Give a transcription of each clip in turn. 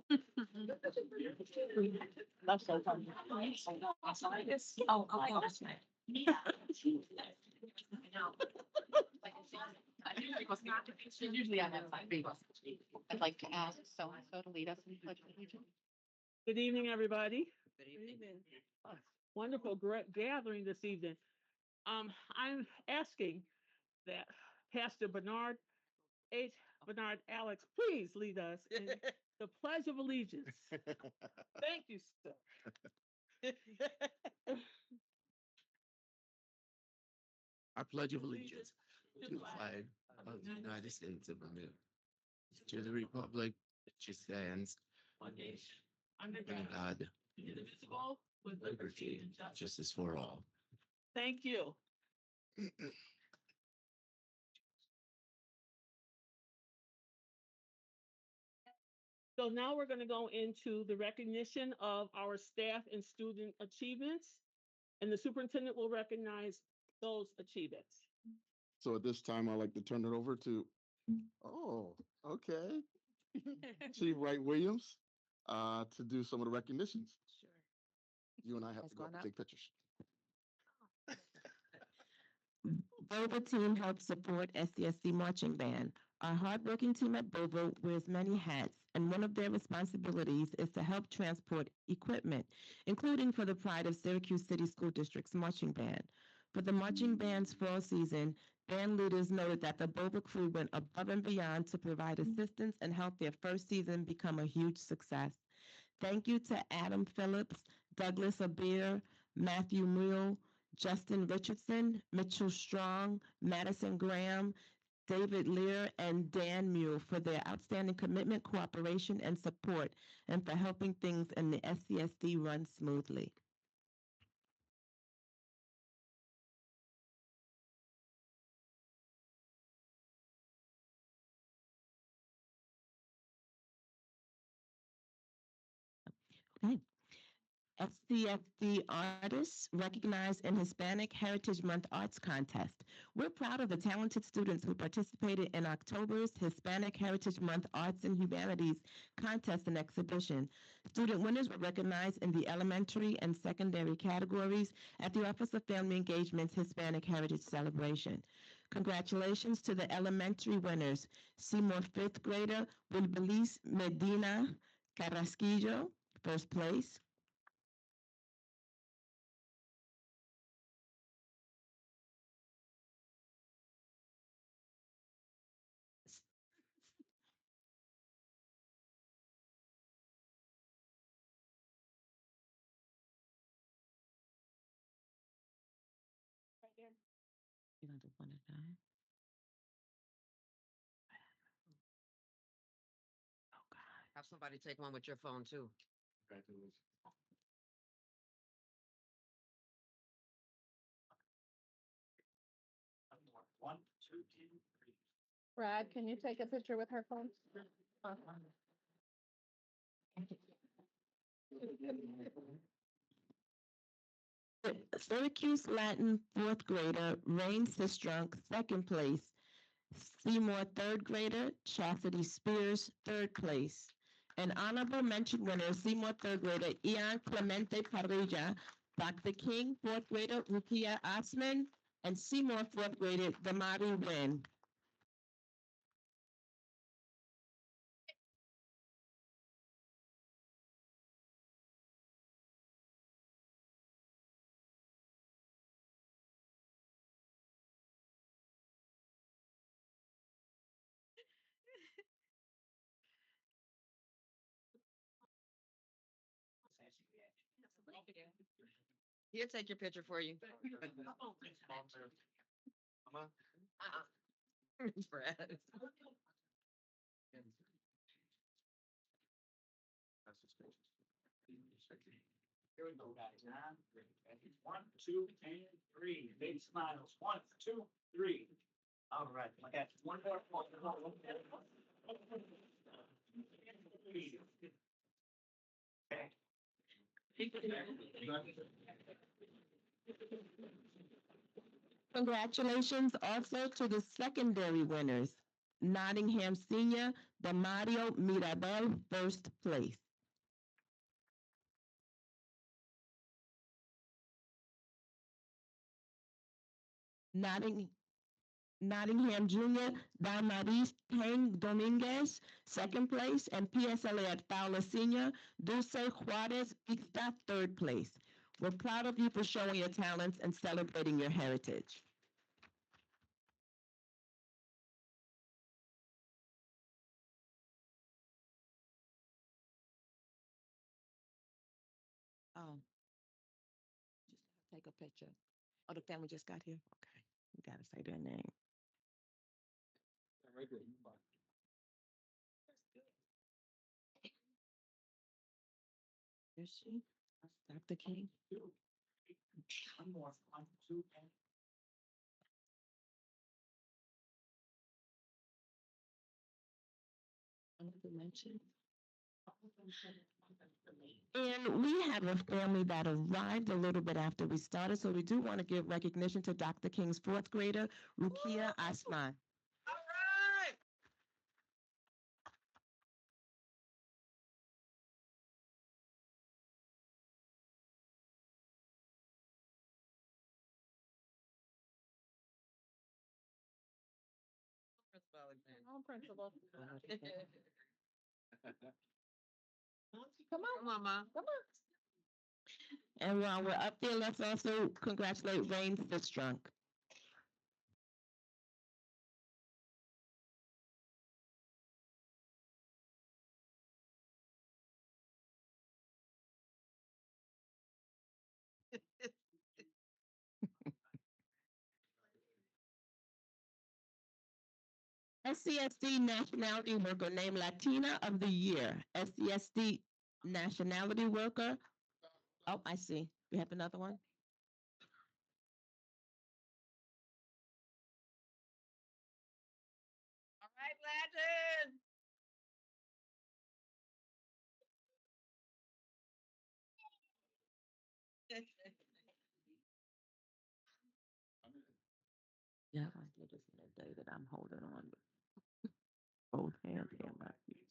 That's so funny. Usually I have five people. I'd like to ask so-and-so to lead us in the pledge of allegiance. Good evening, everybody. Good evening. Uh, Wonderful gathering this evening. I'm asking that Pastor Bernard Alex, please lead us in the Pledge of Allegiance. Thank you, sir. I pledge of allegiance to the flag of the United States of America, to the republic which stands Under one God, indivisible, with liberty, and justice for all. Thank you. So now we're going to go into the recognition of our staff and student achievements, and the superintendent will recognize those achievements. So at this time, I'd like to turn it over to, oh, okay, Chief Wright Williams, to do some of the recognitions. Sure. You and I have Has to go up gone and up. take pictures. Boba team helps support SCSC marching band. Our hardworking team at Boba wears many hats, and one of their responsibilities is to help transport equipment, including for the pride of Syracuse City School District's marching band. For the marching band's fall season, band leaders noted that the Boba crew went above and beyond to provide assistance and help their first season become a huge success. Thank you to Adam Phillips, Douglas Abir, Matthew Mule, Justin Richardson, Mitchell Strong, Madison Graham, David Lear, and Dan Mule for their outstanding commitment, cooperation, and support, and for helping things in the SCSD run smoothly. Okay. SCFD artists recognized in Hispanic Heritage Month Arts Contest. We're proud of the talented students who participated in October's Hispanic Heritage Month Arts and Humanities Contest and Exhibition. Student winners were recognized in the elementary and secondary categories at the Office of Family Engagement's Hispanic Heritage Celebration. Congratulations to the elementary winners, Seymour fifth grader Wilbelis Medina Carrasquillo, first place. You gonna do one at a time? Oh God. Have somebody take one with your phone too. One, two, three. Brad, can you take a picture with her phone? Syracuse Latin fourth grader Rain Sistrunk, second place. Seymour third grader Chastity Spears, third place. An honorable mention winner, Seymour third grader Ian Clemente Parrilla, Dr. King fourth grader Rukia Osman, and Seymour fourth grader Damari Wynn. He'll take your picture for you. Brad. Here we go, guys. Now, one, two, and three. Big smiles. One, two, three. All right. I got one more. Congratulations also to the secondary winners. Nottingham Senior, Damario Mirabel, first place. Nottingham Junior, Damaris Payne Dominguez, second place, and PSLA at Fowler Senior, Dulce Juarez Vista, third place. We're proud of you for showing your talents and celebrating your heritage. Oh, just take a picture. Oh, the family just got here? Okay, you gotta say their name. Is she? Dr. King? And we have a family that arrived a little bit after we started, so we do want to give recognition to Dr. King's fourth grader, Rukia Asman. All right. Principal Alexander. Home principal. Come on, Ma. Come on. And while we're up there, let's also congratulate Rain Fitztrunk. SCSD Nationality Worker named Latina of the Year. SCSD Nationality Worker. Oh, I see. We have another one. All right, Latin. Yeah, I did this in the day that I'm holding on with both hands and my feet.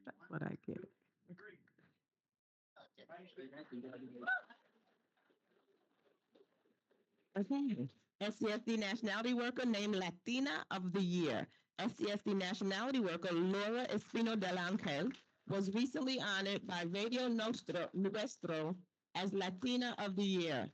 That's what I get. Okay. SCSD Nationality Worker named Latina of the Year. SCSD Nationality Worker Laura Espino del Angel was recently honored by Radio Nuestro as Latina of the Year.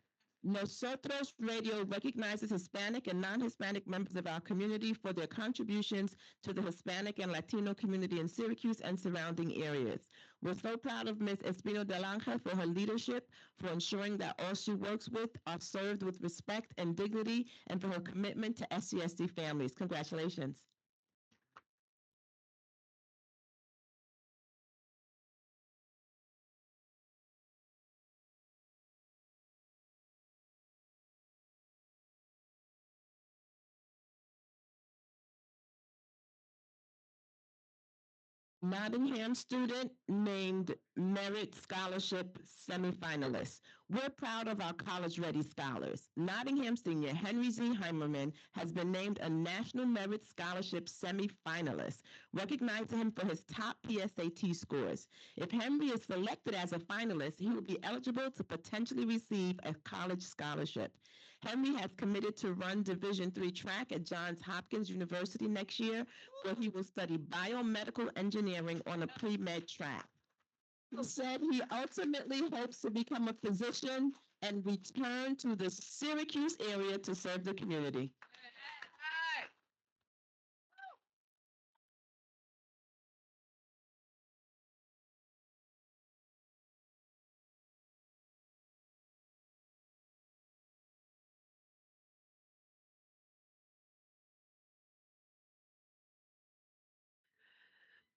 Nosotros Radio recognizes Hispanic and non-Hispanic members of our community for their contributions to the Hispanic and Latino community in Syracuse and surrounding areas. We're so proud of Ms. Espino del Angel for her leadership, for ensuring that all she works with are served with respect and dignity, and for her commitment to SCSD families. Congratulations. Nottingham student named Merit Scholarship semifinalist. We're proud of our college-ready scholars. Nottingham senior Henry Z. Heimerman has been named a National Merit Scholarship semifinalist, recognizing him for his top PSAT scores. If Henry is selected as a finalist, he will be eligible to potentially receive a college scholarship. Henry has committed to run Division III track at Johns Hopkins University next year, where he will study biomedical engineering on a pre-med track. He said he ultimately hopes to become a physician and return to the Syracuse area to serve the community.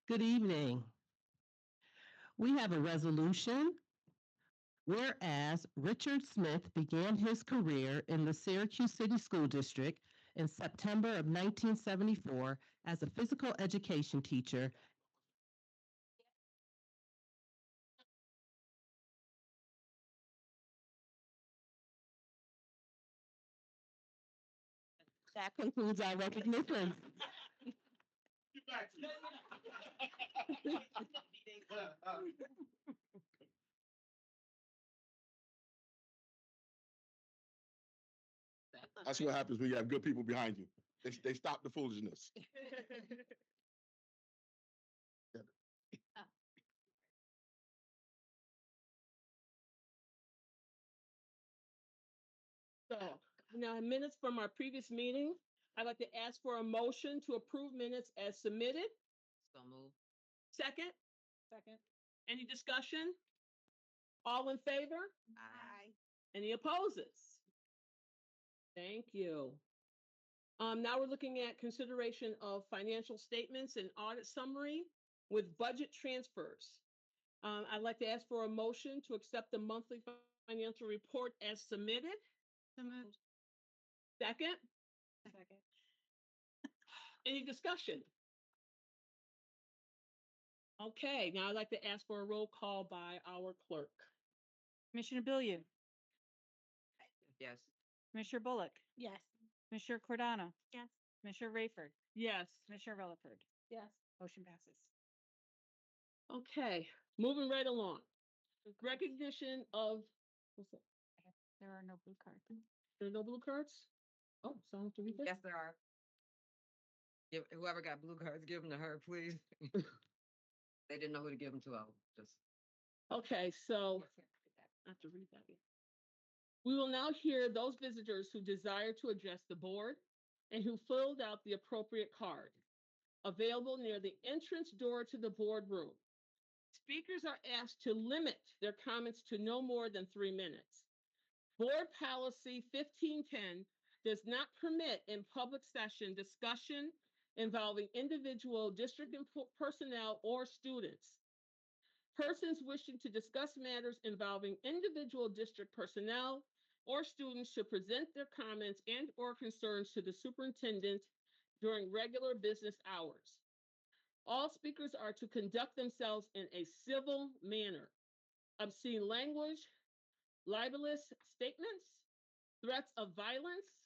Good evening. We have a resolution. Whereas Richard Smith began his career in the Syracuse City School District in September of 1974 as a physical education teacher. That concludes our recognition. That's what happens when you have good people behind you. They stop the foolishness. So now minutes from our previous meeting, I'd like to ask for a motion to approve minutes as submitted. So move. Second, Second. any discussion? All in favor? Aye. Any opposes? Thank you. Now we're looking at consideration of financial statements and audit summary with budget transfers. I'd like to ask for a motion to accept the monthly financial report as submitted. So moved. Second, Second. any discussion? Okay, now I'd like to ask for a roll call by our clerk. Commissioner Billiard, Yes. Commissioner Bullock, Yes. Commissioner Cordano, Yes. Commissioner Rayford, Yes. Commissioner Rutherford. Yes. Motion passes. Okay, moving right along. Recognition of, what's that? There are no blue cards. There are no blue cards? Oh, so I have to read this? Yes, there are. Give, whoever got blue cards, give them to her, please. They didn't know who to give them to. I'll just. Okay, so I have to read that again. We will now hear those visitors who desire to address the board and who filled out the appropriate card, available near the entrance door to the boardroom. Speakers are asked to limit their comments to no more than 3 minutes. Board Policy 1510 does not permit in public session discussion involving individual district personnel or students. Persons wishing to discuss matters involving individual district personnel or students should present their comments and/or concerns to the superintendent during regular business hours. All speakers are to conduct themselves in a civil manner. Obscene language, libelous statements, threats of violence,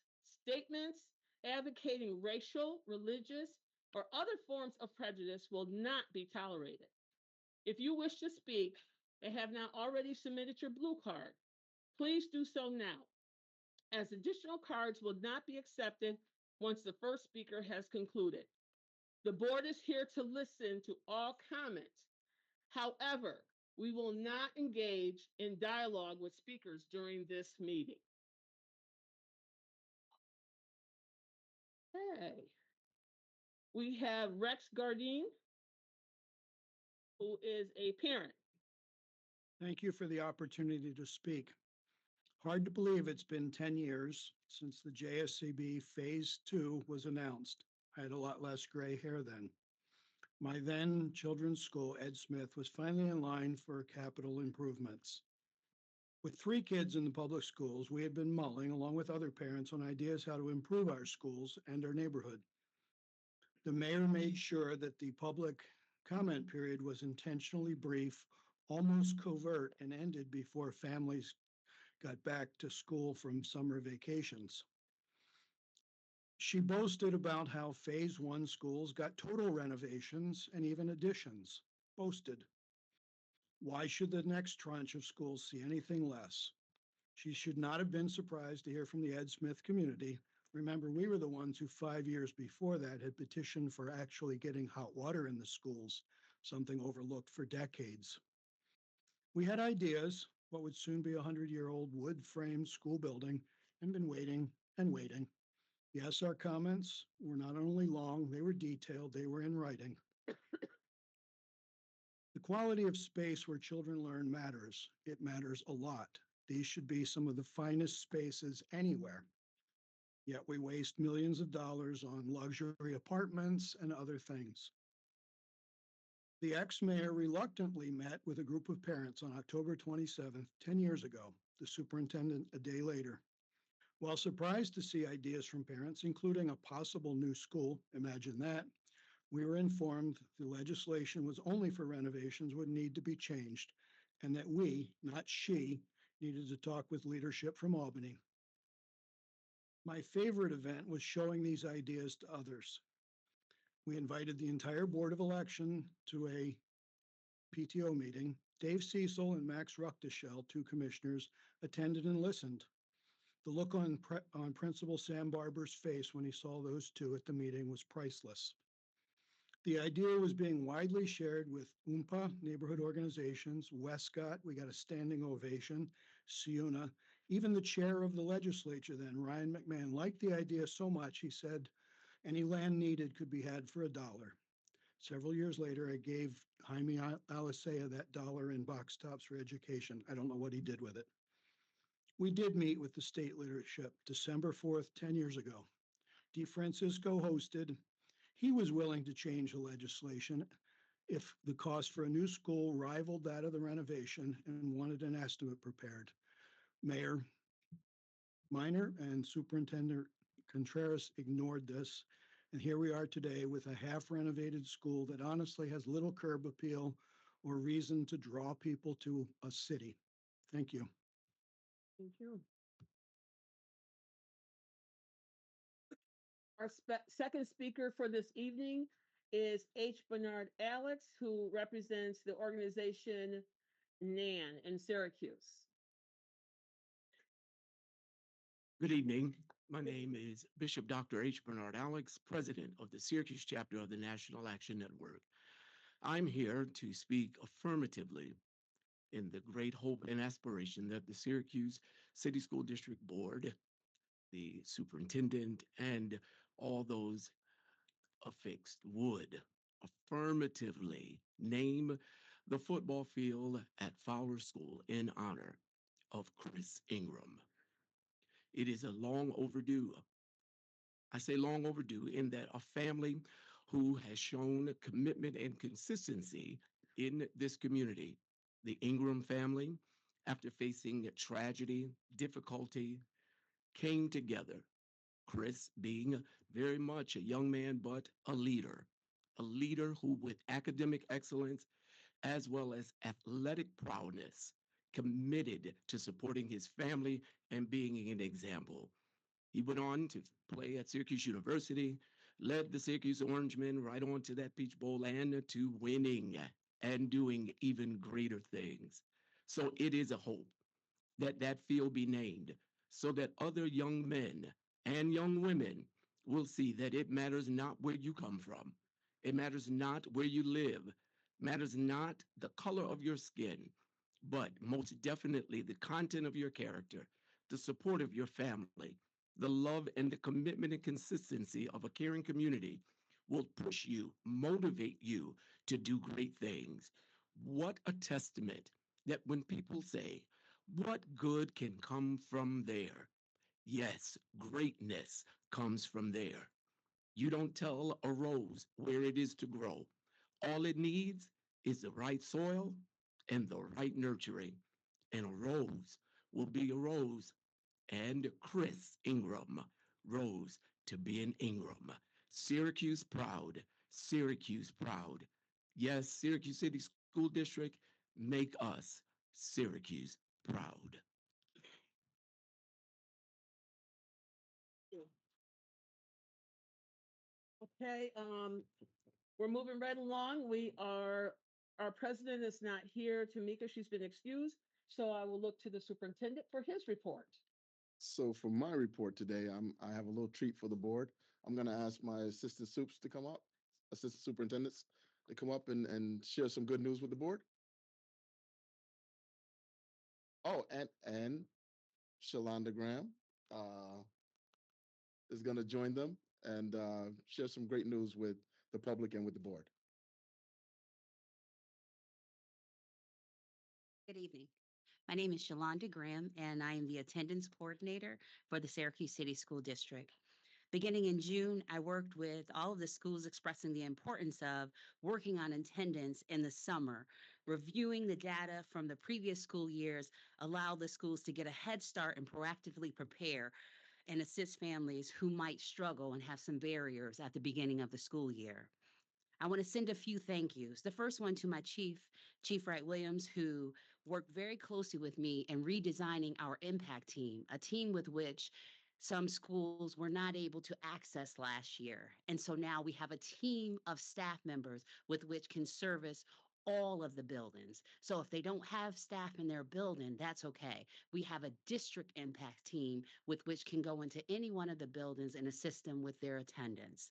statements advocating racial, religious, or other forms of prejudice will not be tolerated. If you wish to speak and have not already submitted your blue card, please do so now, as additional cards will not be accepted once the first speaker has concluded. The board is here to listen to all comments. However, we will not engage in dialogue with speakers during this meeting. Okay. We have Rex Gardine, who is a parent. Thank you for the opportunity to speak. Hard to believe it's been 10 years since the JSCB Phase 2 was announced. I had a lot less gray hair then. My then children's school, Ed Smith, was finally in line for capital improvements. With 3 kids in the public schools, we had been mulling, along with other parents, on ideas how to improve our schools and our neighborhood. The mayor made sure that the public comment period was intentionally brief, almost covert, and ended before families got back to school from summer vacations. She boasted about how Phase 1 schools got total renovations and even additions. Boasted. Why should the next tranche of schools see anything less? She should not have been surprised to hear from the Ed Smith community. Remember, we were the ones who 5 years before that had petitioned for actually getting hot water in the schools, something overlooked for decades. We had ideas, what would soon be a 100-year-old wood-framed school building, and been waiting and waiting. Yes, our comments were not only long, they were detailed, they were in writing. The quality of space where children learn matters. It matters a lot. These should be some of the finest spaces anywhere. Yet we waste millions of dollars on luxury apartments and other things. The ex-mayor reluctantly met with a group of parents on October 27th, 10 years ago, the superintendent a day later. While surprised to see ideas from parents, including a possible new school, imagine that, we were informed the legislation was only for renovations would need to be changed, and that we, not she, needed to talk with leadership from Albany. My favorite event was showing these ideas to others. We invited the entire Board of Election to a PTO meeting. Dave Cecil and Max Ruckteschell, two commissioners, attended and listened. The look on Principal Sam Barber's face when he saw those two at the meeting was priceless. The idea was being widely shared with UMPA, neighborhood organizations, Westcott, we got a standing ovation, SIUNA, even the chair of the legislature then, Ryan McMahon, liked the idea so much, he said, any land needed could be had for $1. Several years later, I gave Jaime Alicea that dollar in box tops for education. I don't know what he did with it. We did meet with the state leadership December 4th, 10 years ago. DeFrancisco hosted. He was willing to change the legislation if the cost for a new school rivaled that of the renovation and wanted an estimate prepared. Mayor Minor and Superintendent Contreras ignored this. And here we are today with a half renovated school that honestly has little curb appeal or reason to draw people to a city. Thank you. Thank you. Our second speaker for this evening is H. Bernard Alex, who represents the organization NAN in Syracuse. Good evening. My name is Bishop Dr. H. Bernard Alex, president of the Syracuse chapter of the National Action Network. I'm here to speak affirmatively in the great hope and aspiration that the Syracuse City School District Board, the superintendent, and all those affixed would affirmatively name the football field at Fowler School in honor of Chris Ingram. It is a long overdue. I say long overdue in that a family who has shown commitment and consistency in this community, the Ingram family, after facing tragedy, difficulty, came together. Chris being very much a young man, but a leader who with academic excellence as well as athletic prowess, committed to supporting his family and being an example. He went on to play at Syracuse University, led the Syracuse Orangemen right on to that Peach Bowl and to winning and doing even greater things. So it is a hope that that field be named so that other young men and young women will see that it matters not where you come from. It matters not where you live, matters not the color of your skin, but most definitely the content of your character, the support of your family, the love and the commitment and consistency of a caring community will push you, motivate you to do great things. What a testament that when people say, what good can come from there? Yes, greatness comes from there. You don't tell a rose where it is to grow. All it needs is the right soil and the right nurturing. And a rose will be a rose. And Chris Ingram rose to be an Ingram. Syracuse proud, Syracuse proud. Yes, Syracuse City School District, make us Syracuse proud. Okay, we're moving right along. Our president is not here, Tamika, she's been excused. So I will look to the superintendent for his report. So for my report today, I have a little treat for the board. I'm gonna ask my assistant soups to come up, assistant superintendents to come up and share some good news with the board. Oh, and Shalonda Graham is gonna join them and share some great news with the public and with the board. Good evening. My name is Shalonda Graham, and I am the attendance coordinator for the Syracuse City School District. Beginning in June, I worked with all of the schools expressing the importance of working on attendance in the summer. Reviewing the data from the previous school years allow the schools to get a head start and proactively prepare and assist families who might struggle and have some barriers at the beginning of the school year. I want to send a few thank yous. The first one to my chief, Chief Wright Williams, who worked very closely with me in redesigning our impact team, a team with which some schools were not able to access last year. And so now we have a team of staff members with which can service all of the buildings. So if they don't have staff in their building, that's okay. We have a district impact team with which can go into any one of the buildings and assist them with their attendance.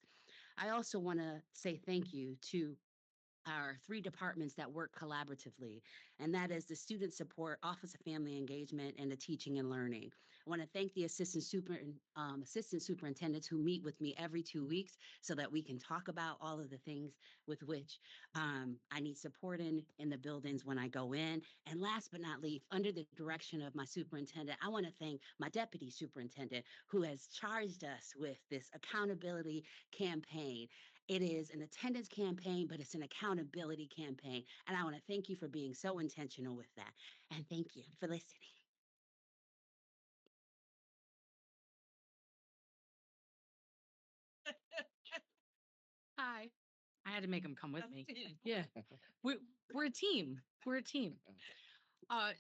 I also want to say thank you to our 3 departments that work collaboratively, and that is the Student Support, Office of Family Engagement, and the Teaching and Learning. I want to thank the assistant superintendents who meet with me every 2 weeks so that we can talk about all of the things with which I need support in the buildings when I go in. And last but not least, under the direction of my superintendent, I want to thank my deputy superintendent who has charged us with this accountability campaign. It is an attendance campaign, but it's an accountability campaign. And I want to thank you for being so intentional with that. And thank you for listening. Hi. I had to make them come with me. Yeah. We're a team. We're a team.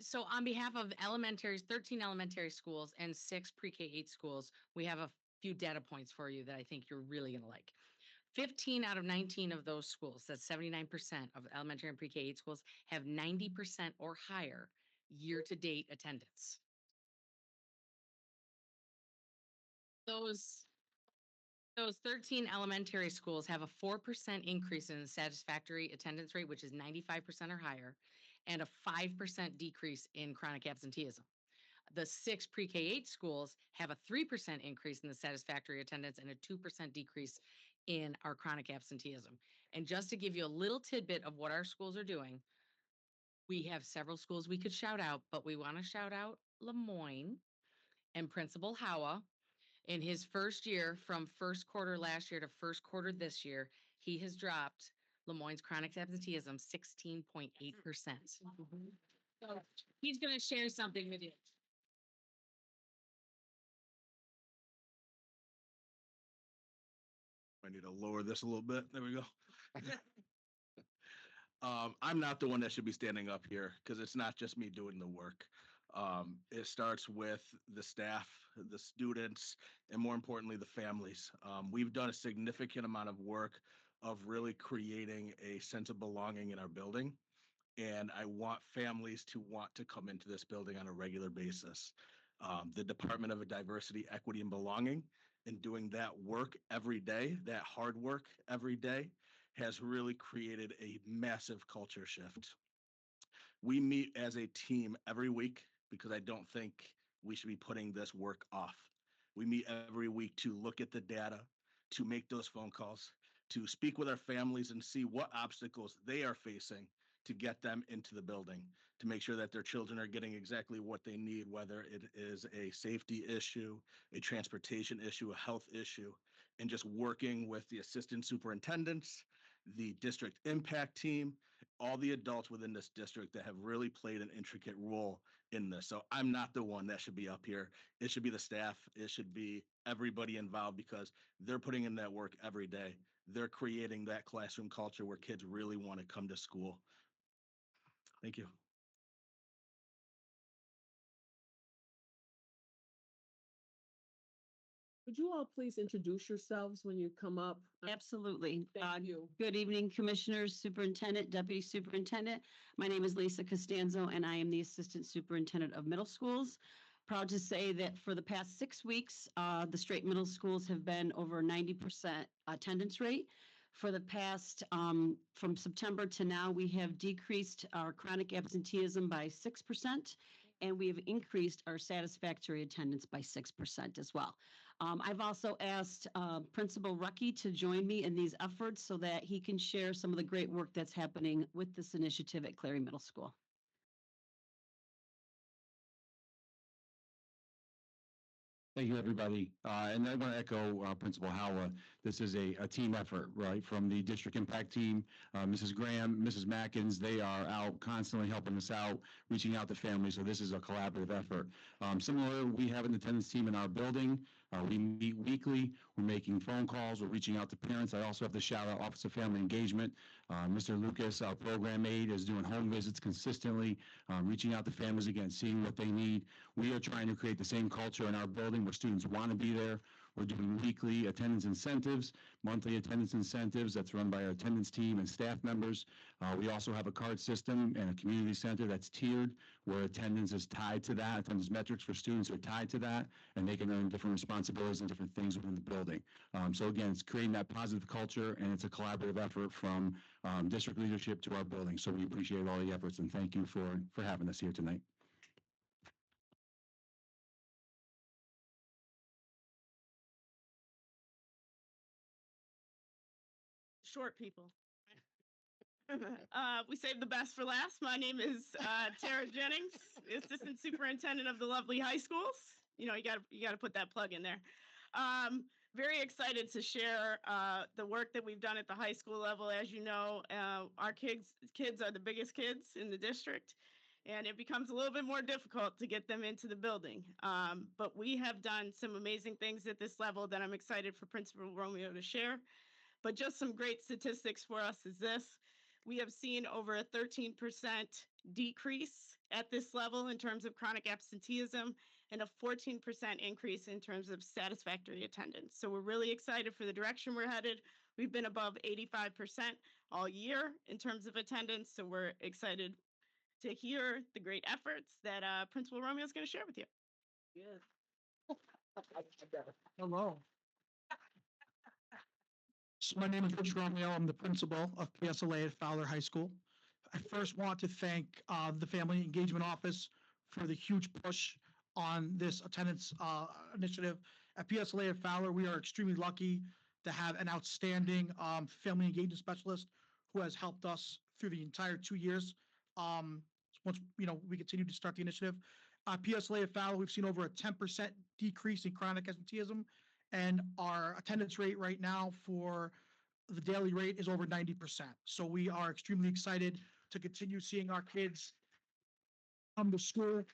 So on behalf of 13 elementary schools and 6 pre-K-8 schools, we have a few data points for you that I think you're really going to like. 15 out of 19 of those schools, that's 79% of elementary and pre-K-8 schools, have 90% or higher year-to-date attendance. Those 13 elementary schools have a 4% increase in the satisfactory attendance rate, which is 95% or higher, and a 5% decrease in chronic absenteeism. The 6 pre-K-8 schools have a 3% increase in the satisfactory attendance and a 2% decrease in our chronic absenteeism. And just to give you a little tidbit of what our schools are doing, we have several schools we could shout out, but we want to shout out Lemoyne and Principal Howa. In his first year, from first quarter last year to first quarter this year, he has dropped Lemoyne's chronic absenteeism 16.8%. So he's going to share something with you. I need to lower this a little bit. There we go. I'm not the one that should be standing up here because it's not just me doing the work. It starts with the staff, the students, and more importantly, the families. We've done a significant amount of work of really creating a sense of belonging in our building. And I want families to want to come into this building on a regular basis. The Department of Diversity, Equity, and Belonging, and doing that work every day, that hard work every day, has really created a massive culture shift. We meet as a team every week because I don't think we should be putting this work off. We meet every week to look at the data, to make those phone calls, to speak with our families and see what obstacles they are facing to get them into the building, to make sure that their children are getting exactly what they need, whether it is a safety issue, a transportation issue, a health issue, and just working with the assistant superintendents, the district impact team, all the adults within this district that have really played an intricate role in this. So I'm not the one that should be up here. It should be the staff. It should be everybody involved because they're putting in that work every day. They're creating that classroom culture where kids really want to come to school. Thank you. Would you all please introduce yourselves when you come up? Absolutely. Thank you. Good evening, Commissioners, Superintendent, Deputy Superintendent. My name is Lisa Costanzo, and I am the Assistant Superintendent of Middle Schools. Proud to say that for the past 6 weeks, the Straight Middle Schools have been over 90% attendance rate. For the past, from September to now, we have decreased our chronic absenteeism by 6%, and we have increased our satisfactory attendance by 6% as well. I've also asked Principal Rucky to join me in these efforts so that he can share some of the great work that's happening with this initiative at Clary Middle School. Thank you, everybody. And I want to echo Principal Howa. This is a team effort, right? From the district impact team, Mrs. Graham, Mrs. Mackins, they are out constantly helping us out, reaching out to families. So this is a collaborative effort. Similar, we have an attendance team in our building. We meet weekly. We're making phone calls. We're reaching out to parents. I also have to shout out Office of Family Engagement. Mr. Lucas, our program aide, is doing home visits consistently, reaching out to families again, seeing what they need. We are trying to create the same culture in our building where students want to be there. We're doing weekly attendance incentives, monthly attendance incentives that's run by our attendance team and staff members. We also have a card system and a community center that's tiered where attendance is tied to that. Attendance metrics for students are tied to that, and they can earn different responsibilities and different things within the building. So again, it's creating that positive culture, and it's a collaborative effort from district leadership to our building. So we appreciate all the efforts, and thank you for having us here tonight. Short people. We saved the best for last. My name is Tara Jennings, Assistant Superintendent of the lovely high schools. You know, you got to put that plug in there. Very excited to share the work that we've done at the high school level. As you know, our kids are the biggest kids in the district, and it becomes a little bit more difficult to get them into the building. But we have done some amazing things at this level that I'm excited for Principal Romeo to share. But just some great statistics for us is this. We have seen over a 13% decrease at this level in terms of chronic absenteeism and a 14% increase in terms of satisfactory attendance. So we're really excited for the direction we're headed. We've been above 85% all year in terms of attendance. So we're excited to hear the great efforts that Principal Romeo is going to share with you. Yes. Hello. So my name is Rich Romeo. I'm the principal of PSLA at Fowler High School. I first want to thank the Family Engagement Office for the huge push on this attendance initiative. At PSLA at Fowler, we are extremely lucky to have an outstanding family engagement specialist who has helped us through the entire 2 years. Once we continue to start the initiative. PSLA at Fowler, we've seen over a 10% decrease in chronic absenteeism, and our attendance rate right now for the daily rate is over 90%. So we are extremely excited to continue seeing our kids come to school.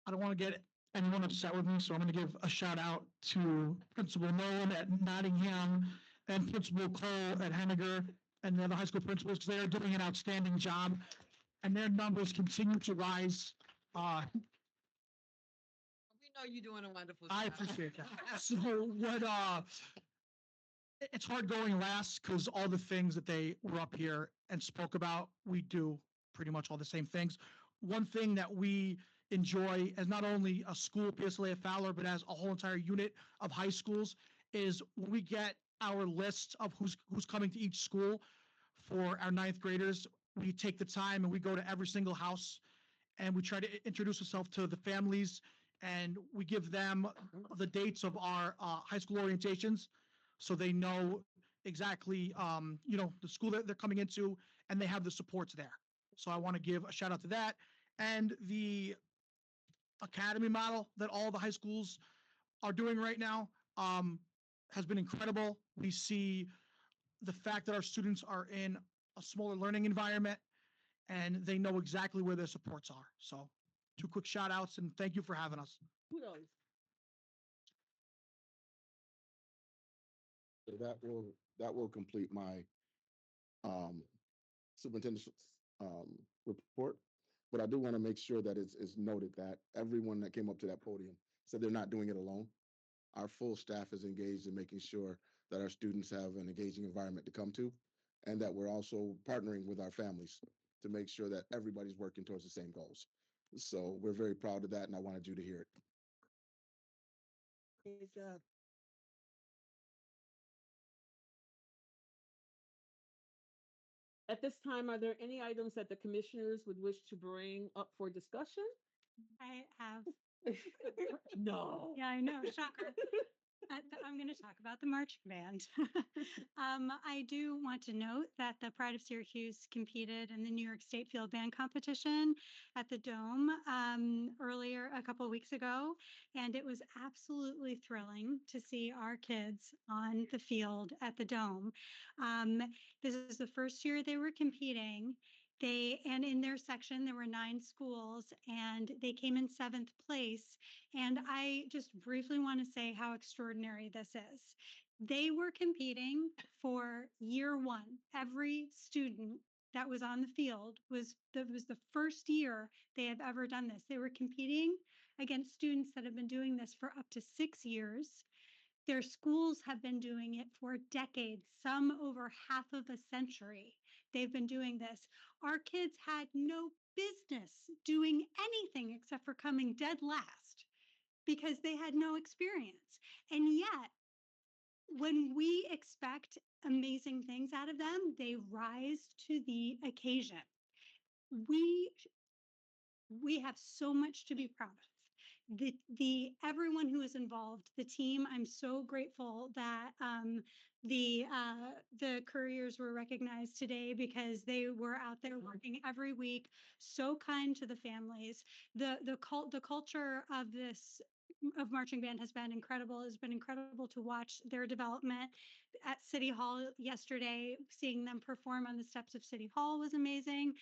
I don't want to get anyone upset with me, so I'm going to give a shout out to Principal Nolan at Nottingham and Principal Cole at Henniger and the other high school principals, because they are doing an outstanding job, and their numbers continue to rise. We know you're doing a wonderful job. I appreciate that. So it's hard going last because all the things that they were up here and spoke about, we do pretty much all the same things. One thing that we enjoy as not only a school, PSLA at Fowler, but as a whole entire unit of high schools is when we get our list of who's coming to each school for our 9th graders, we take the time and we go to every single house and we try to introduce ourselves to the families, and we give them the dates of our high school orientations so they know exactly, the school that they're coming into, and they have the supports there. So I want to give a shout out to that. And the academy model that all the high schools are doing right now has been incredible. We see the fact that our students are in a smaller learning environment and they know exactly where their supports are. So 2 quick shout outs, and thank you for having us. Kudos. So that will complete my superintendent's report. But I do want to make sure that it's noted that everyone that came up to that podium said they're not doing it alone. Our full staff is engaged in making sure that our students have an engaging environment to come to, and that we're also partnering with our families to make sure that everybody's working towards the same goals. So we're very proud of that, and I wanted you to hear it. Great job. At this time, are there any items that the commissioners would wish to bring up for discussion? I have, No. yeah, I know, shocker. I'm going to talk about the marching band. I do want to note that the Pride of Syracuse competed in the New York State Field Band Competition at the Dome earlier, a couple of weeks ago, and it was absolutely thrilling to see our kids on the field at the Dome. This is the first year they were competing, And in their section, there were 9 schools and they came in 7th place. And I just briefly want to say how extraordinary this is. They were competing for year 1. Every student that was on the field was the first year they have ever done this. They were competing against students that have been doing this for up to 6 years. Their schools have been doing it for decades, some over half of a century. They've been doing this. Our kids had no business doing anything except for coming dead last because they had no experience. And yet, when we expect amazing things out of them, they rise to the occasion. We have so much to be proud of. Everyone who is involved, the team, I'm so grateful that the couriers were recognized today because they were out there working every week, so kind to the families. The culture of this of marching band has been incredible. It's been incredible to watch their development at City Hall yesterday. Seeing them perform on the steps of City Hall was amazing.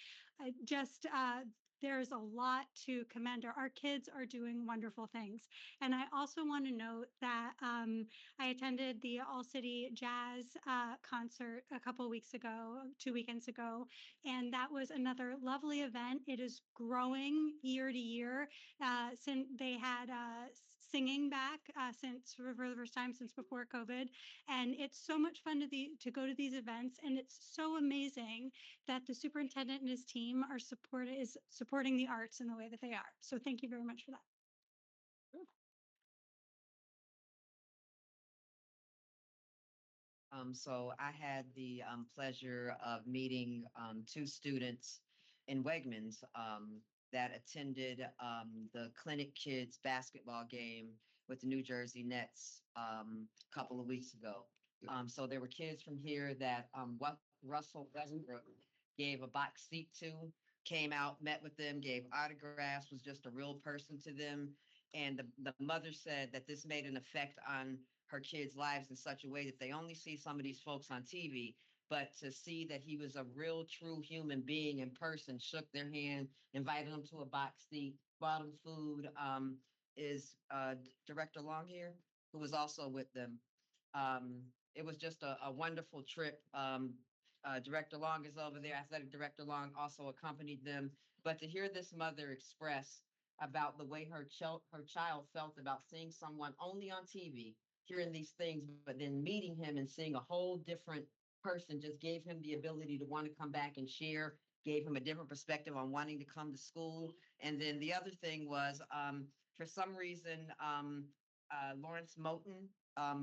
There's a lot to commend. Our kids are doing wonderful things. And I also want to note that I attended the All City Jazz concert a couple of weeks ago, 2 weekends ago, and that was another lovely event. It is growing year to year. Since they had singing back since for the first time since before COVID, and it's so much fun to go to these events, and it's so amazing that the superintendent and his team are supporting the arts in the way that they are. So thank you very much for that. So I had the pleasure of meeting 2 students in Wegmans that attended the Clinic Kids basketball game with the New Jersey Nets a couple of weeks ago. So there were kids from here that Russell Westbrook gave a box seat to, came out, met with them, gave autographs, was just a real person to them. And the mother said that this made an effect on her kids' lives in such a way that they only see some of these folks on TV, but to see that he was a real, true human being in person, shook their hand, invited them to a box seat, bought them food, is Director Long here, who was also with them. It was just a wonderful trip. Director Long is over there. Athletic Director Long also accompanied them. But to hear this mother express about the way her child felt about seeing someone only on TV, hearing these things, but then meeting him and seeing a whole different person just gave him the ability to want to come back and share, gave him a different perspective on wanting to come to school. And then the other thing was, for some reason, Lawrence Moten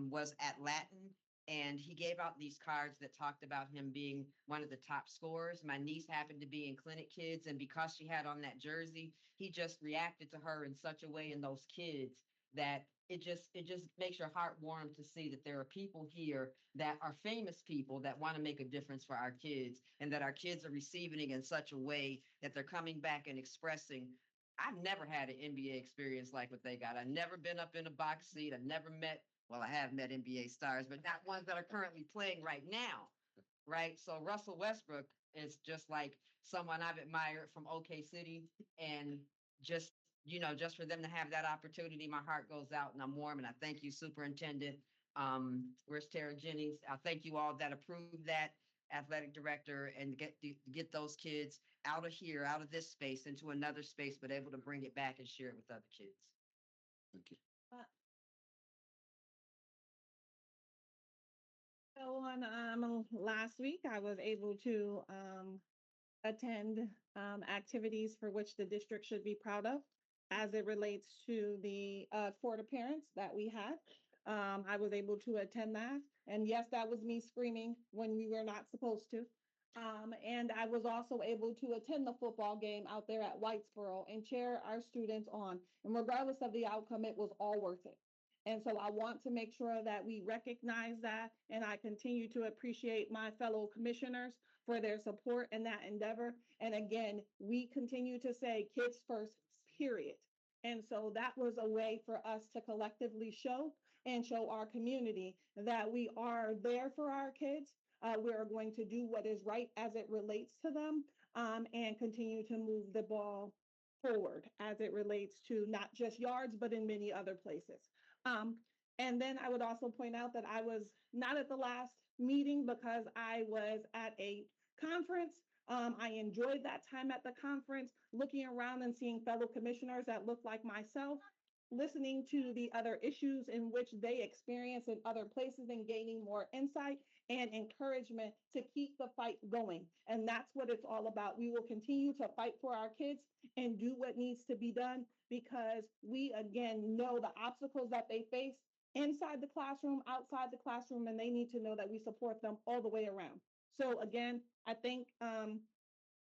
was at Latin, and he gave out these cards that talked about him being one of the top scorers. My niece happened to be in Clinic Kids, and because she had on that jersey, he just reacted to her in such a way, in those kids, that it just makes your heart warm to see that there are people here that are famous people that want to make a difference for our kids, and that our kids are receiving it in such a way that they're coming back and expressing. I've never had an NBA experience like what they got. I've never been up in a box seat. I've never met, well, I have met NBA stars, but not ones that are currently playing right now, right? So Russell Westbrook is just like someone I've admired from OK City, and just for them to have that opportunity, my heart goes out and I'm warm. And I thank you, Superintendent. Where's Tara Jennings? I thank you all that approved that, athletic director, and get those kids out of here, out of this space, into another space, but able to bring it back and share it with other kids. Thank you. So on last week, I was able to attend activities for which the district should be proud of as it relates to the court appearance that we had. I was able to attend that. And yes, that was me screaming when we were not supposed to. And I was also able to attend the football game out there at Whitesboro and cheer our students on. And regardless of the outcome, it was all worth it. And so I want to make sure that we recognize that, and I continue to appreciate my fellow commissioners for their support in that endeavor. And again, we continue to say kids first, period. And so that was a way for us to collectively show our community that we are there for our kids. we are going to do what is right as it relates to them, and continue to move the ball forward as it relates to not just yards, but in many other places. And then I would also point out that I was not at the last meeting because I was at a conference. I enjoyed that time at the conference, looking around and seeing fellow commissioners that look like myself, listening to the other issues in which they experience in other places and gaining more insight and encouragement to keep the fight going. And that's what it's all about. We will continue to fight for our kids and do what needs to be done because we, again, know the obstacles that they face inside the classroom, outside the classroom, and they need to know that we support them all the way around. So again, I think,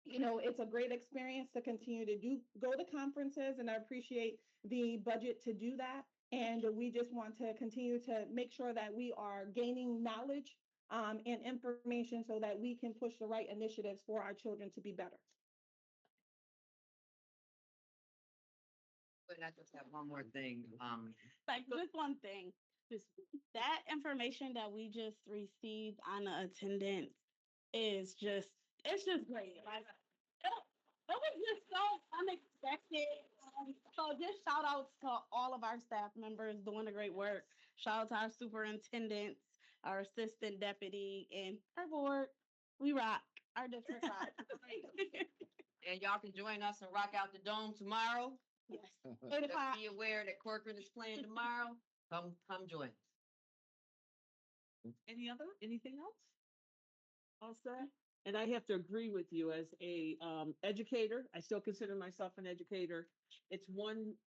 it's a great experience to continue to go to conferences, and I appreciate the budget to do that. And we just want to continue to make sure that we are gaining knowledge and information so that we can push the right initiatives for our children to be better. But I just have one more thing. Like just one thing, that information that we just received on the attendance is it's just great. Like it was just so unexpected. So just shout outs to all of our staff members doing a great work. Shout out to our superintendents, our assistant deputy, and our board. We rock. Our district rock. And y'all can join us and rock out the dome tomorrow. Yes. Just be aware that Corcoran is playing tomorrow. Come join us. Anything else? Also, and I have to agree with you as a educator. I still consider myself an educator. It's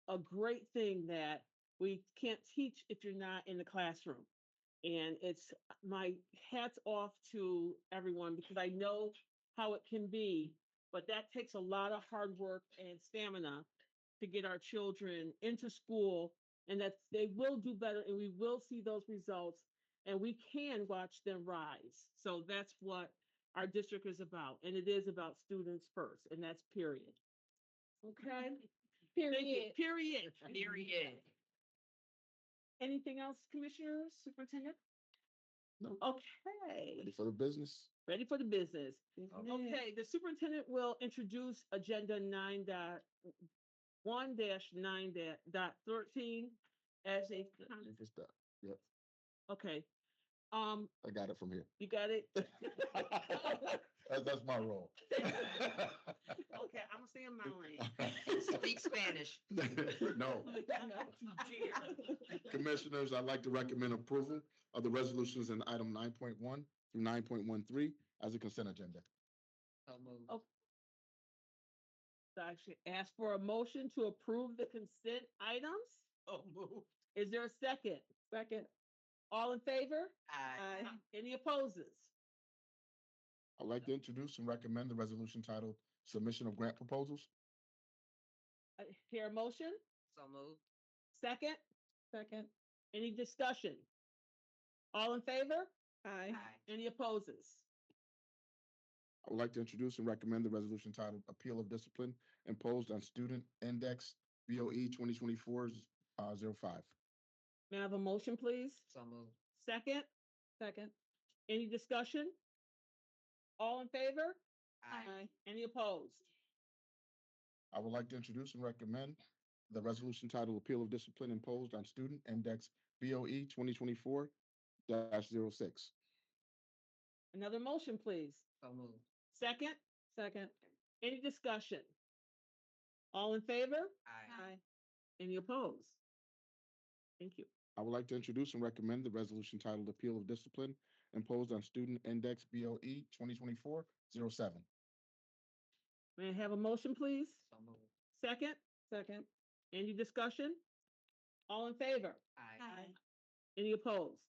a great thing that we can't teach if you're not in the classroom. And it's my hats off to everyone because I know how it can be, but that takes a lot of hard work and stamina to get our children into school, and that they will do better and we will see those results and we can watch them rise. So that's what our district is about. And it is about students first, and that's period. Okay? Period. Period. Period. Anything else, Commissioners, Superintendent? No. Okay. Ready for the business? Ready for the business. Okay, the superintendent will introduce agenda 9.1-9.13 as a, Just that. Yep, okay. I got it from here. You got it? That's my role. Okay, I'm gonna stay in my lane. Speak Spanish. No. Commissioners, I'd like to recommend approval of the resolutions in item 9.1 through 9.13 as a consent agenda. So moved. Oh. So I should ask for a motion to approve the consent items. Oh, move. Is there a second? Second. All in favor? Aye. Any opposes? I'd like to introduce and recommend the resolution titled Submission of Grant Proposals. I hear a motion? So moved. Second? Second. Any discussion? All in favor? Aye. Any opposes? I would like to introduce and recommend the resolution titled Appeal of Discipline Imposed on Student Index BOE 2024-05. May I have a motion, please? So moved. Second? Second. Any discussion? All in favor? Aye. Any opposed? I would like to introduce and recommend the resolution titled Appeal of Discipline Imposed on Student Index BOE 2024-06. Another motion, please. So moved. Second? Second. Any discussion? All in favor? Aye. Any opposed? Thank you. I would like to introduce and recommend the resolution titled Appeal of Discipline Imposed on Student Index BOE 2024-07. May I have a motion, please? So moved. Second? Second. Any discussion? All in favor? Aye. Any opposed?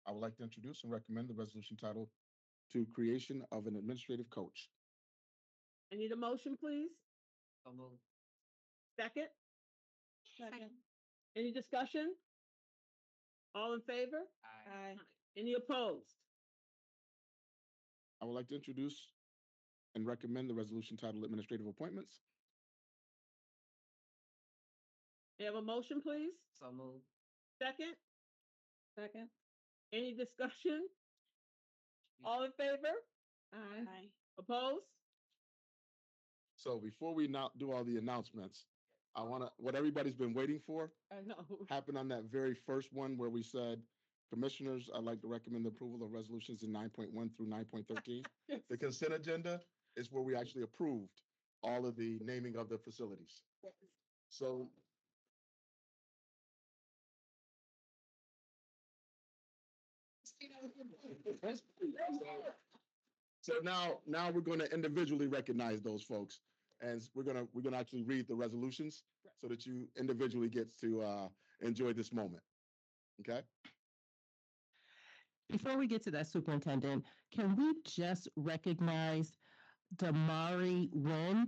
I would like to introduce and recommend the resolution titled To Creation of an Administrative Coach. I need a motion, please. So moved. Second? Second. Any discussion? All in favor? Aye. Any opposed? I would like to introduce and recommend the resolution titled Administrative Appointments. May I have a motion, please? So moved. Second? Second. Any discussion? All in favor? Aye. Opposed? So before we now do all the announcements, I want to, what everybody's been waiting for I know. happened on that very first one where we said, Commissioners, I'd like to recommend the approval of resolutions in 9.1 through 9.13. The consent agenda is where we actually approved all of the naming of the facilities. So now we're going to individually recognize those folks, and we're gonna actually read the resolutions so that you individually get to enjoy this moment. Okay. Before we get to that, Superintendent, can we just recognize Damari Wynn?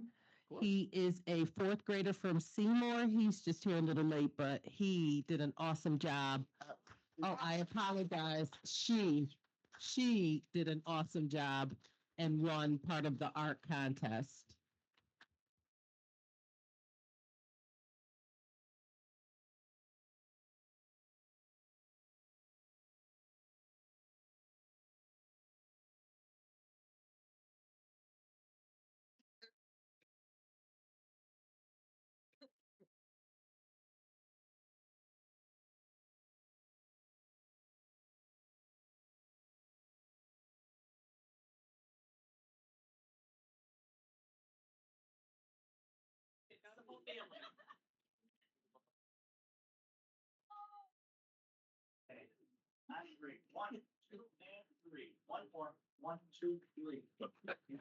He is a fourth grader from Seymour. He's just here a little late, but he did an awesome job. Oh, I apologize. She did an awesome job and won part of the art contest.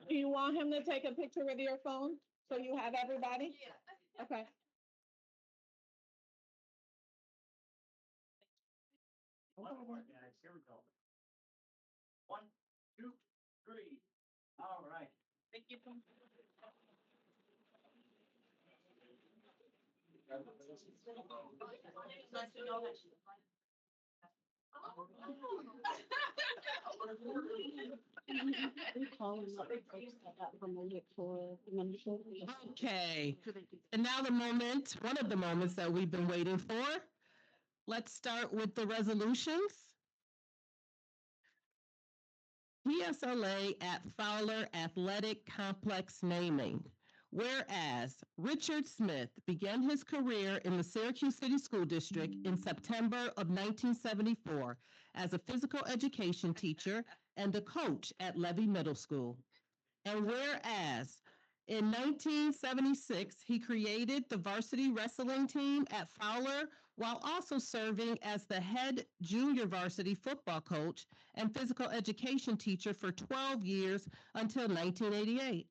Do you want him to take a picture with your phone so you have everybody? Okay. Here we go. 1, 2, 3. All right. Thank you. Okay, and now the moment, one of the moments that we've been waiting for. Let's start with the resolutions. PSLA at Fowler Athletic Complex naming. Whereas Richard Smith began his career in the Syracuse City School District in September of 1974 as a physical education teacher and a coach at Levy Middle School. And whereas in 1976, he created the varsity wrestling team at Fowler while also serving as the head junior varsity football coach and physical education teacher for 12 years until 1988.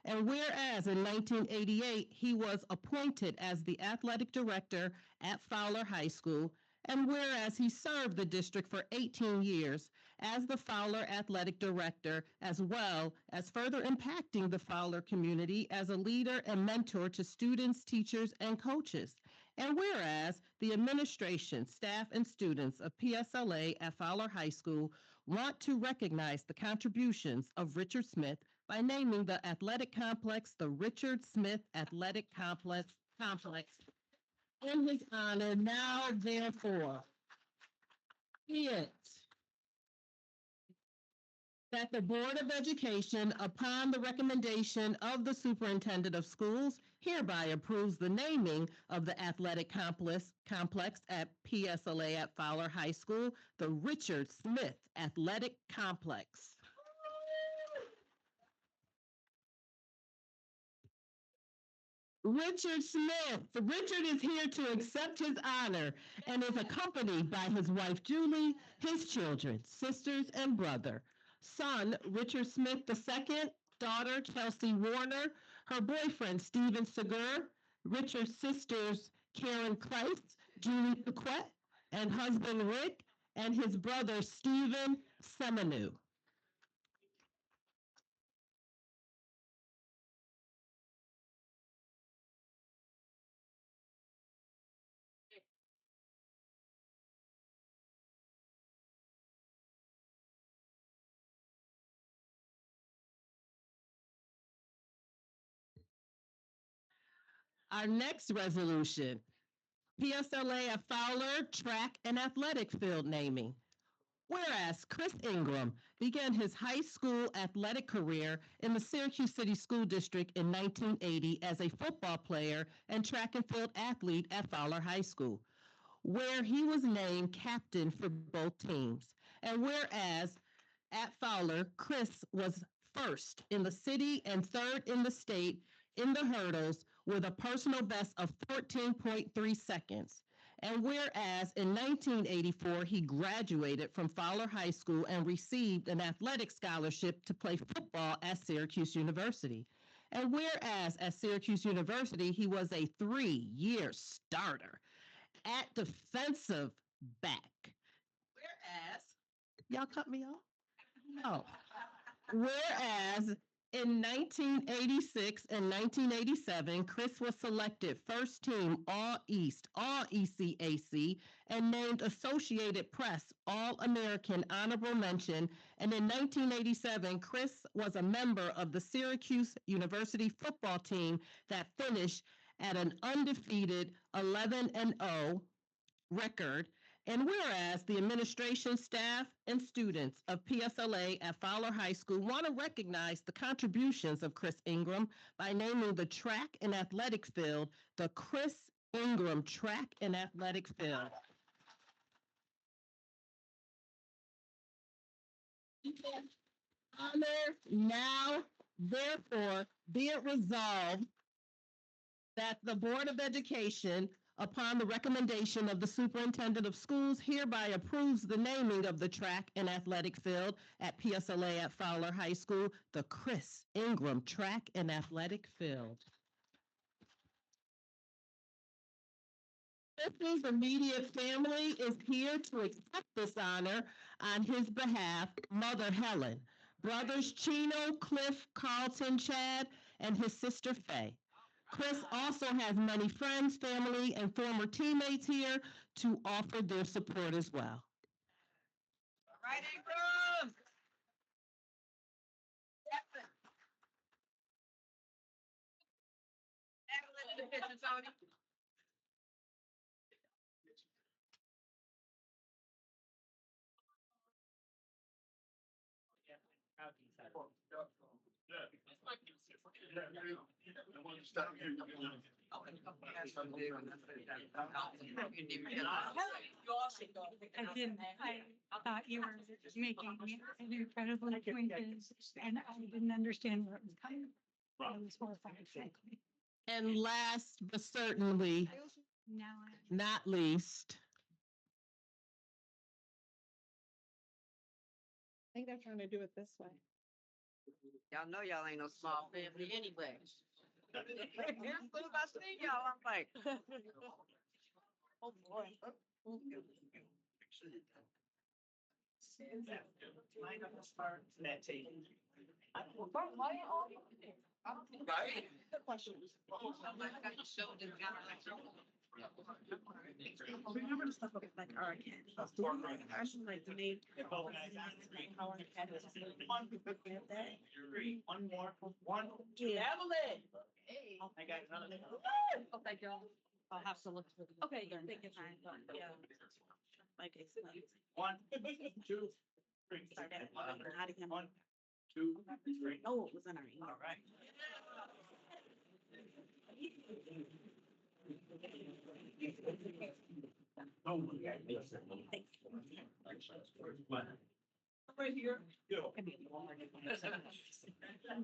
And whereas in 1988, he was appointed as the athletic director at Fowler High School, and whereas he served the district for 18 years as the Fowler athletic director, as well as further impacting the Fowler community as a leader and mentor to students, teachers, and coaches. And whereas the administration, staff, and students of PSLA at Fowler High School want to recognize the contributions of Richard Smith by naming the athletic complex the Richard Smith Athletic Complex in his honor. Now, therefore, be it that the Board of Education, upon the recommendation of the Superintendent of Schools, hereby approves the naming of the athletic complex at PSLA at Fowler High School, the Richard Smith Athletic Complex. Richard Smith. Richard is here to accept his honor and is accompanied by his wife Julie, his children, sisters, and brother. Son, Richard Smith II, daughter, Chelsea Warner, her boyfriend, Stephen Segur, Richard's sisters, Karen Kleist, Julie Paquette, and husband, Rick, and his brother, Stephen Semenu. Our next resolution, PSLA at Fowler Track and Athletic Field naming. Whereas Chris Ingram began his high school athletic career in the Syracuse City School District in 1980 as a football player and track and field athlete at Fowler High School, where he was named captain for both teams. And whereas at Fowler, Chris was first in the city and third in the state in the hurdles with a personal best of 14.3 seconds. And whereas in 1984, he graduated from Fowler High School and received an athletic scholarship to play football at Syracuse University. And whereas at Syracuse University, he was a 3-year starter at defensive back. Whereas, y'all cut me off? Oh. Whereas in 1986 and 1987, Chris was selected first team All East, All ECAC, and named Associated Press All-American Honorable Mention. And in 1987, Chris was a member of the Syracuse University football team that finished at an undefeated 11-0 record. And whereas the administration, staff, and students of PSLA at Fowler High School want to recognize the contributions of Chris Ingram by naming the track and athletic field the Chris Ingram Track and Athletic Field. Honor now, therefore, be it resolved that the Board of Education, upon the recommendation of the Superintendent of Schools, hereby approves the naming of the track and athletic field at PSLA at Fowler High School, the Chris Ingram Track and Athletic Field. Chris's immediate family is here to accept this honor on his behalf: Mother Helen, brothers Chino, Cliff, Carlton, Chad, and his sister Faye. Chris also has many friends, family, and former teammates here to offer their support as well. All right, Ingram. Evelyn in the picture, Tony. I didn't, I thought you were making an incredibly acquainted, and I didn't understand where it was coming from. I was horrified, frankly. And last but certainly Now not least, I think they're trying to do it this way. Y'all know y'all ain't no small family anyway. As soon as I see y'all, I'm like, oh boy. Remember the stuff like our kids. Actually, like the name. One more, one. Yeah. Evelyn. I got another. Oh, thank you. I'll have to look for them. Okay, yeah, take your time, but yeah. Like it's like. 1, 2, 3. Start at Nottingham. 1, 2, 3. Oh, it was in our email. All right. Right here.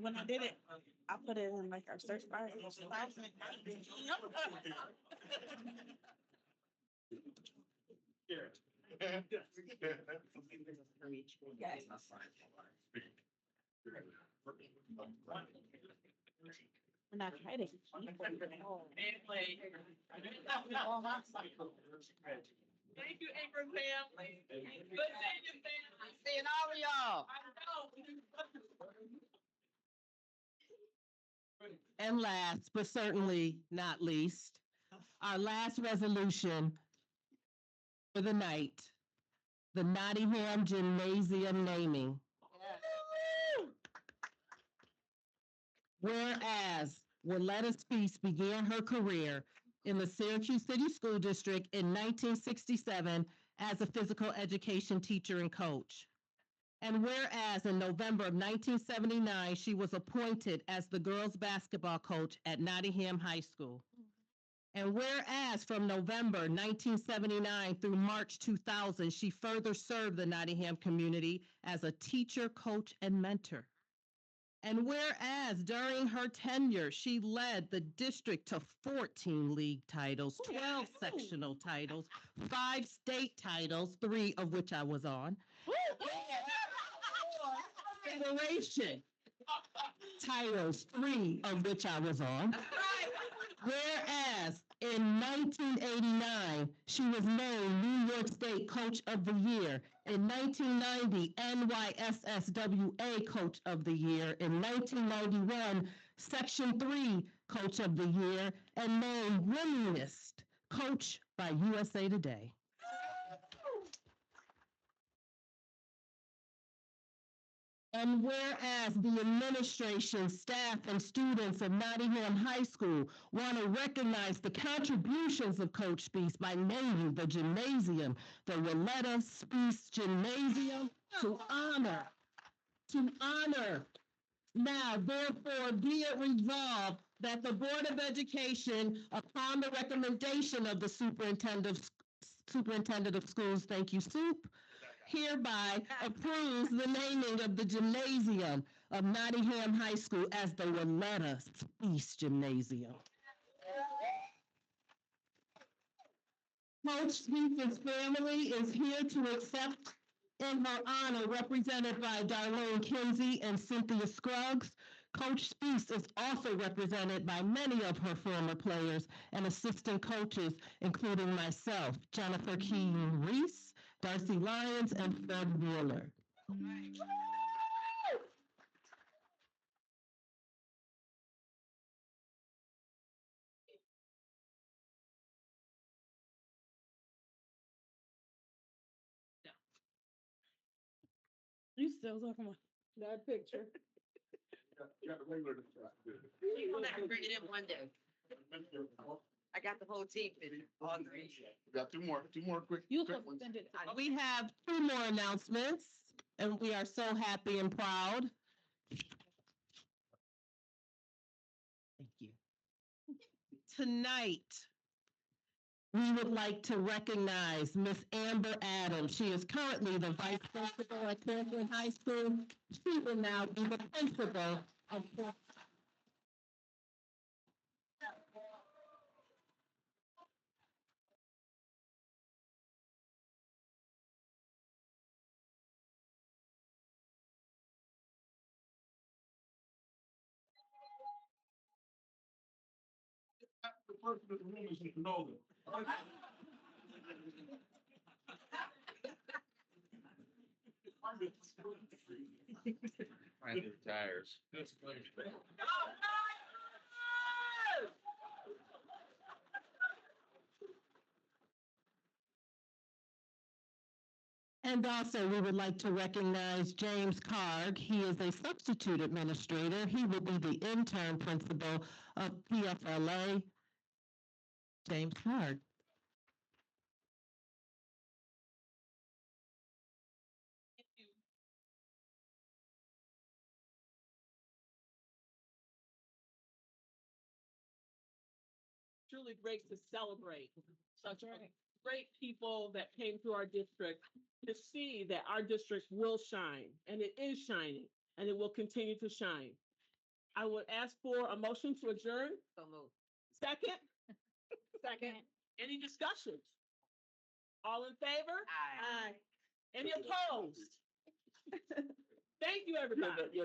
When I did it, I put it in like our search bar. It was 2019. We're not hiding. Thank you, Ingram family. Good seeing you, family. Seeing all of y'all. and last but certainly not least, our last resolution for the night, the Nottingham Gymnasium naming. Whereas Willetta Speaks began her career in the Syracuse City School District in 1967 as a physical education teacher and coach. And whereas in November of 1979, she was appointed as the girls' basketball coach at Nottingham High School. And whereas from November 1979 through March 2000, she further served the Nottingham community as a teacher, coach, and mentor. And whereas during her tenure, she led the district to 14 league titles, 12 sectional titles, 5 state titles, 3 of which I was on, Federation titles, 3 of which I was on. Whereas in 1989, she was named New York State Coach of the Year. In 1990, NYSSWA Coach of the Year. In 1991, Section 3 Coach of the Year, and named winningest coach by USA Today. And whereas the administration, staff, and students of Nottingham High School want to recognize the contributions of Coach Spees by naming the gymnasium the Willetta Spees Gymnasium to honor. Now, therefore, be it resolved that the Board of Education, upon the recommendation of the Superintendent of Schools, thank you, Soup, hereby approves the naming of the gymnasium of Nottingham High School as the Willetta Spees Gymnasium. Coach Spees' family is here to accept in her honor, represented by Darlene Kinsey and Cynthia Scruggs. Coach Spees is also represented by many of her former players and assistant coaches, including myself, Jennifer Keene Reese, Darcy Lyons, and Fred Wheeler. You still talking about That picture. You will never bring it in one day. I got the whole team in all three. Got two more quick. you quick ones. suspended? We have 2 more announcements, and we are so happy and proud. Thank you. Tonight, we would like to recognize Miss Amber Adams. She is currently the vice principal at Cleveland High School. She will now be the principal of The person in the room is know them. Find the tires. And also, we would like to recognize James Carg. He is a substitute administrator. He will be the intern principal of PFLA. James Carg. Truly great to celebrate such great people that came through our district, to see that our district will shine, and it is shining, and it will continue to shine. I would ask for a motion to adjourn. So move. Second? Second. Any discussions? All in favor? Aye. Any opposed? Thank you, everybody.